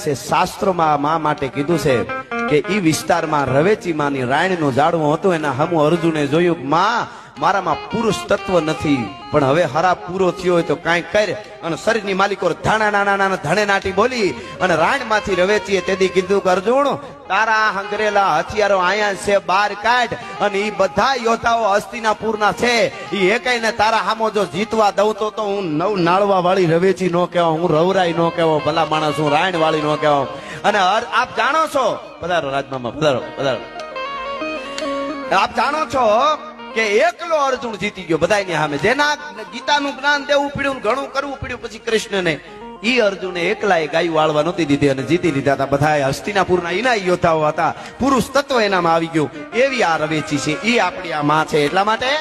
છે શાસ્ત્રોમાં મા માટે કીધું છે કે ઈ વિસ્તારમાં રવેચી માની રાણીનું ઝાડવું હતું. એના હમું અર્જુને જોયું, માં મારામાં પુરુષ તત્વ નથી, પણ હવે હરા પૂરો થયો હોય તો કાંઈક કર. અને શરીરની માલિકો ધાણા નાના ધણે નાટી બોલી અને રાણમાંથી રવેચીએ તેથી કીધું કે અર્જુન, તારા હંગરેલા હથિયારો આયા છે, બહાર કાઢ. અને ઈ બધા યોદ્ધાઓ હસ્તિનાપુરના છે, ઈ એકાઈને તારા હામો જો જીતવા દઉં તો હું નવ નાળવા વાળી રવેચી નો કહેવા, હું રવરાઈ નો કહેવો, ભલા માણસ હું રાયણ વાળી નો કહેવો. અને આપ જાણો છો, પધારો રાજમામા, પધારો પધારો. આપ જાણો છો કે એકલો અર્જુન જીતી ગયો બધાની સામે, જેના ગીતાનું જ્ઞાન દેવું પડ્યું, ઘણું કરવું પડ્યું પછી કૃષ્ણને. ઈ અર્જુને એકલાએ ગાયું વાળવા નહોતી દીધી અને જીતી લીધા હતા બધા. હસ્તિનાપુરના એના યોદ્ધાઓ હતા, પુરુષ તત્વ એનામાં આવી ગયું. એવી આ રવેચી છે, ઈ આપણી આ માં છે. એટલા માટે